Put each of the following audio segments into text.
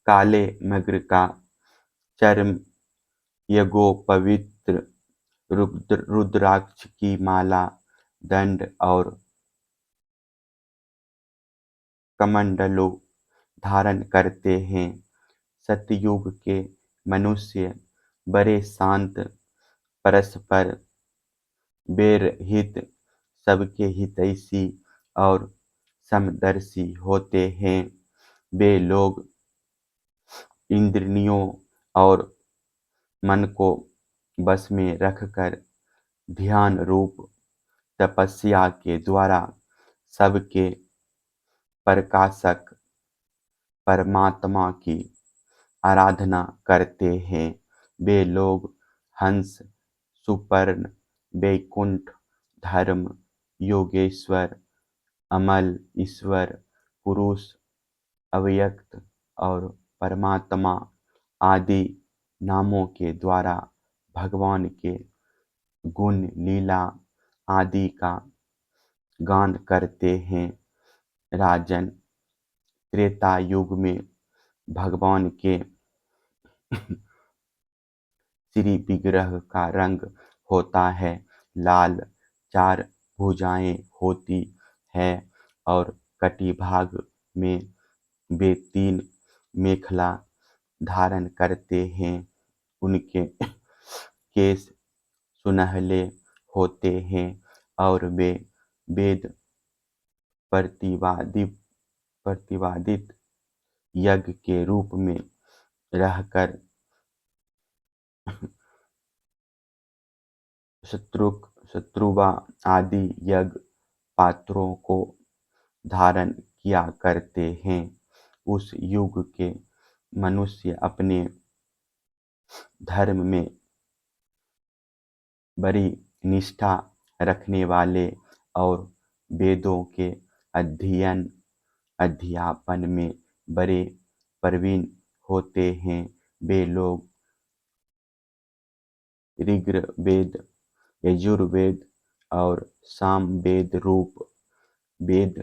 काले मगर का चर्म, यज्ञोपवीत रुद्राक्ष की माला, दंड और कमंडलों धारण करते हैं। सतयुग के मनुष्य बड़े शांत, परस्पर बैरहित, सबके हितैषी और समदर्शी होते हैं। वे लोग इंद्रियों और मन को बस में रखकर ध्यान रूप तपस्या के द्वारा सबके प्रकाशक परमात्मा की आराधना करते हैं। वे लोग हंस, सुपर्ण, वैकुंठ, धर्म, योगेश्वर, अमल, ईश्वर, पुरुष, अव्यक्त और परमात्मा आदि नामों के द्वारा भगवान के गुण, लीला आदि का गान करते हैं। राजन, त्रेता युग में भगवान के श्री विग्रह का रंग होता है लाल, 4 भुजाएं होती है और कटिभाग में वे 3 मेखला धारण करते हैं। उनके केश सुनहले होते हैं और वे वेद प्रतिपादित यज्ञ के रूप में रहकर शत्रुवा आदि यज्ञ पात्रों को धारण किया करते हैं। उस युग के मनुष्य अपने धर्म में बड़ी निष्ठा रखने वाले और वेदों के अध्यापन में बड़े प्रवीण होते हैं। वे लोग ऋग्वेद, यजुर्वेद और सामवेद रूप वेद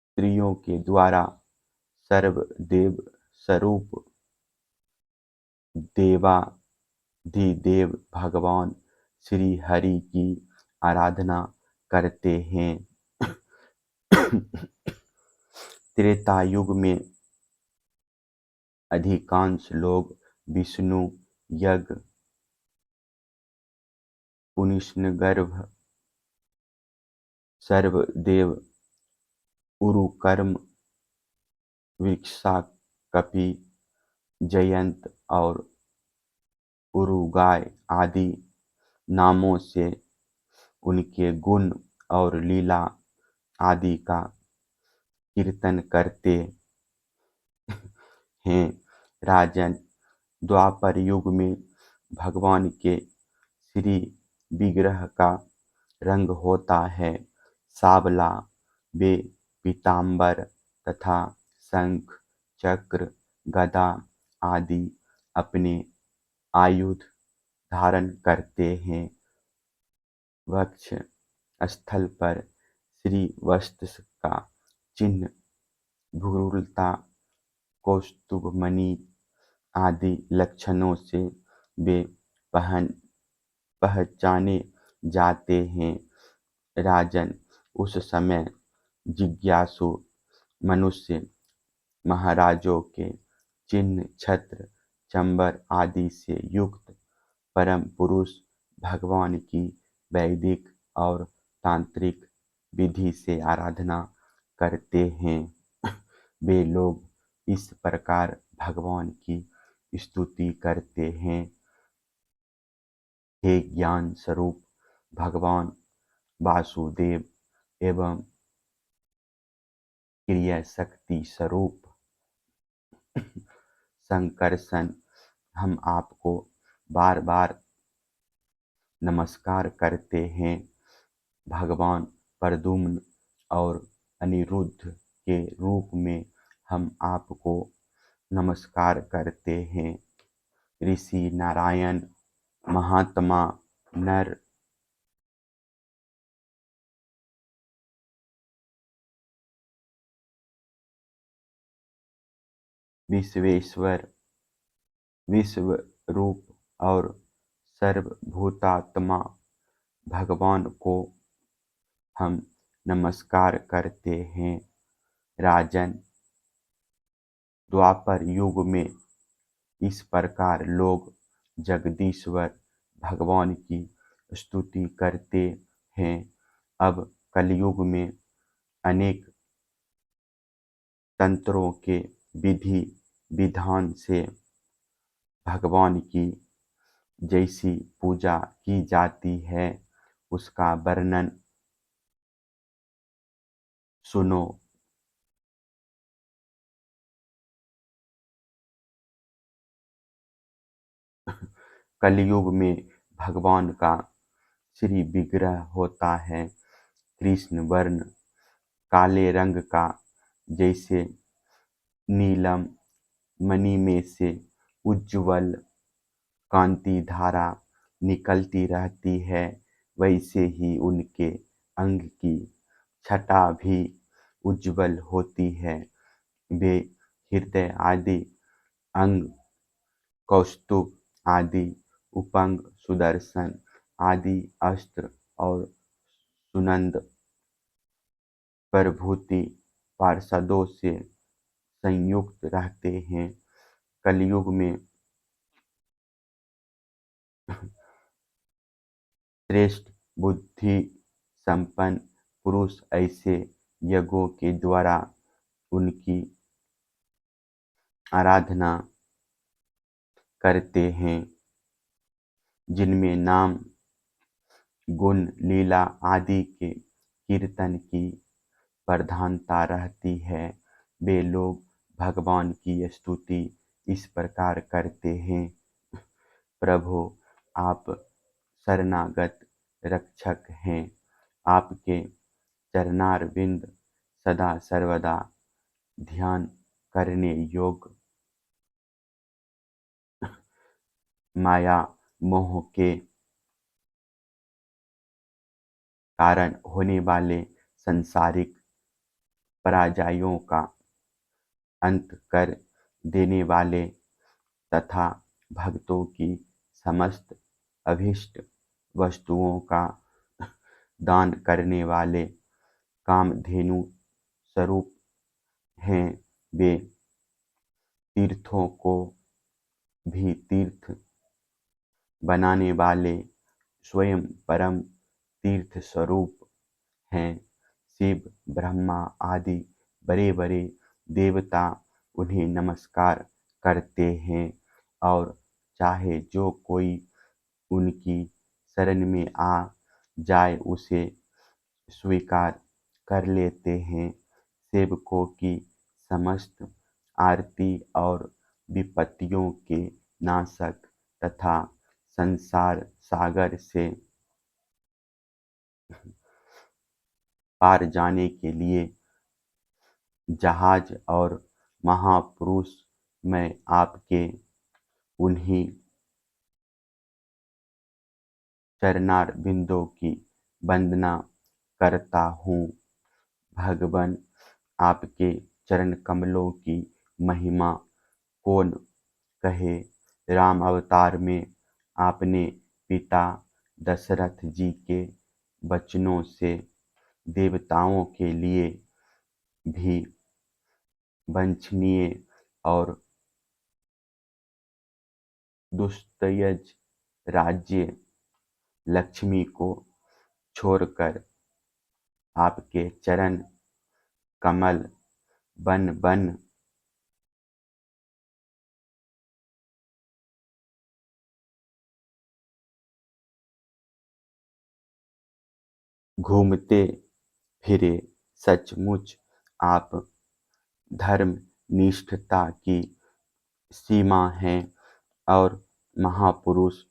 स्त्रियों के द्वारा सर्वदेव स्वरूप देवाधिदेव भगवान श्री हरि की आराधना करते हैं। त्रेता युग में अधिकांश लोग विष्णु यज्ञ, पुनिष्णगर्भ, सर्वदेव, उरुकर्म, वृक्षाकपि, जयंत और उरुगाय आदि नामों से उनके गुण और लीला आदि का कीर्तन करते हैं। राजन, द्वापर युग में भगवान के श्री विग्रह का रंग होता है सावला। वे पीतांबर तथा शंख, चक्र, गदा आदि अपने आयुध धारण करते हैं। वक्ष स्थल पर श्री वस्त्र का चिन्ह, भ्रूलता, कौस्तुभमणि आदि लक्षणों से वे पहचाने जाते हैं। राजन, उस समय जिज्ञासु मनुष्य महाराजों के चिन्ह, छत्र, चंबर आदि से युक्त परम पुरुष भगवान की वैदिक और तांत्रिक विधि से आराधना करते हैं। वे लोग इस प्रकार भगवान की स्तुति करते हैं। हे ज्ञान स्वरूप भगवान वासुदेव एवं क्रिया शक्ति स्वरूप संकर्षण, हम आपको बार बार नमस्कार करते हैं। भगवान प्रद्युम्न और अनिरुद्ध के रूप में हम आपको नमस्कार करते हैं। ऋषि नारायण, महात्मा, नर विश्वेश्वर, विश्वरूप और सर्वभूतात्मा भगवान को हम नमस्कार करते हैं। राजन, द्वापर युग में इस प्रकार लोग जगदीश्वर भगवान की स्तुति करते हैं। अब कलयुग में अनेक तंत्रों के विधि विधान से भगवान की जैसी पूजा की जाती है उसका वर्णन सुनो। कलयुग में भगवान का श्री विग्रह होता है कृष्ण वर्ण, काले रंग का, जैसे नीलम मणि में से उज्ज्वल कांति धारा निकलती रहती है, वैसे ही उनके अंग की छटा भी उज्ज्वल होती है। वे हृदय आदि अंग, कौस्तुभ आदि उपंग, सुदर्शन आदि अस्त्र और सुनंद प्रभृति पार्षदों से संयुक्त रहते हैं। कलयुग में श्रेष्ठ बुद्धि संपन्न पुरुष ऐसे यज्ञों के द्वारा उनकी आराधना करते हैं जिनमें नाम, गुण, लीला आदि के कीर्तन की प्रधानता रहती है। वे लोग भगवान की स्तुति इस प्रकार करते हैं। प्रभु, आप शरणागत रक्षक हैं। आपके चरणारविंद सदा सर्वदा ध्यान करने योग्य, माया मोह के कारण होने वाले संसारिक पराजयों का अंत कर देने वाले तथा भक्तों की समस्त अभीष्ट वस्तुओं का दान करने वाले कामधेनु स्वरूप हैं। वे तीर्थों को भी तीर्थ बनाने वाले स्वयं परम तीर्थ स्वरूप हैं। शिव, ब्रह्मा आदि बड़े बड़े देवता उन्हें नमस्कार करते हैं और चाहे जो कोई उनकी शरण में आ जाए उसे स्वीकार कर लेते हैं। सेवकों की समस्त आरती और विपत्तियों के नाशक तथा संसार सागर से पार जाने के लिए जहाज और महापुरुष मैं आपके उन्हीं चरणार बिंदों की वंदना करता हूँ। भगवान, आपके चरण कमलों की महिमा कौन कहे। राम अवतार में आपने पिता दशरथ जी के वचनों से देवताओं के लिए भी वांछनीय और दुस्सहज राज्य लक्ष्मी को छोड़कर आपके चरण कमल बन बन घूमते फिरे। सचमुच आप धर्म निष्ठता की सीमा हैं और महापुरुष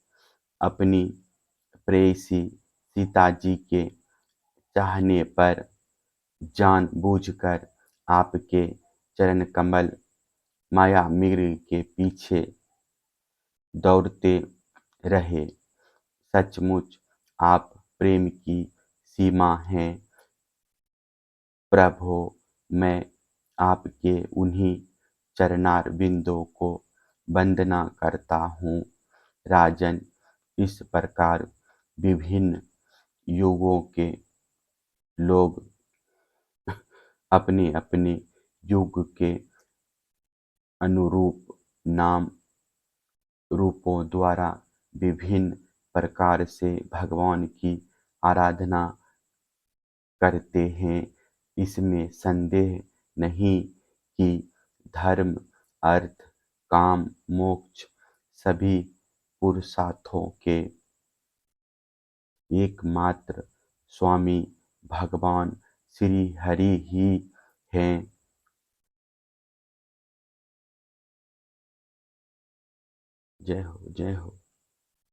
अपनी प्रेयसी सीता जी के चाहने पर जानबूझकर आपके चरण कमल माया मृग के पीछे दौड़ते रहे। सचमुच आप प्रेम की सीमा हैं। प्रभो, मैं आपके उन्हीं चरणारविंदों को वंदना करता हूँ। राजन, इस प्रकार विभिन्न युगों के लोग अपने अपने युग के अनुरूप नाम रूपों द्वारा विभिन्न प्रकार से भगवान की आराधना करते हैं। इसमें संदेह नहीं कि धर्म, अर्थ, काम, मोक्ष सभी पुरुषार्थों के एकमात्र स्वामी भगवान श्री हरि ही हैं। जय हो, जय हो।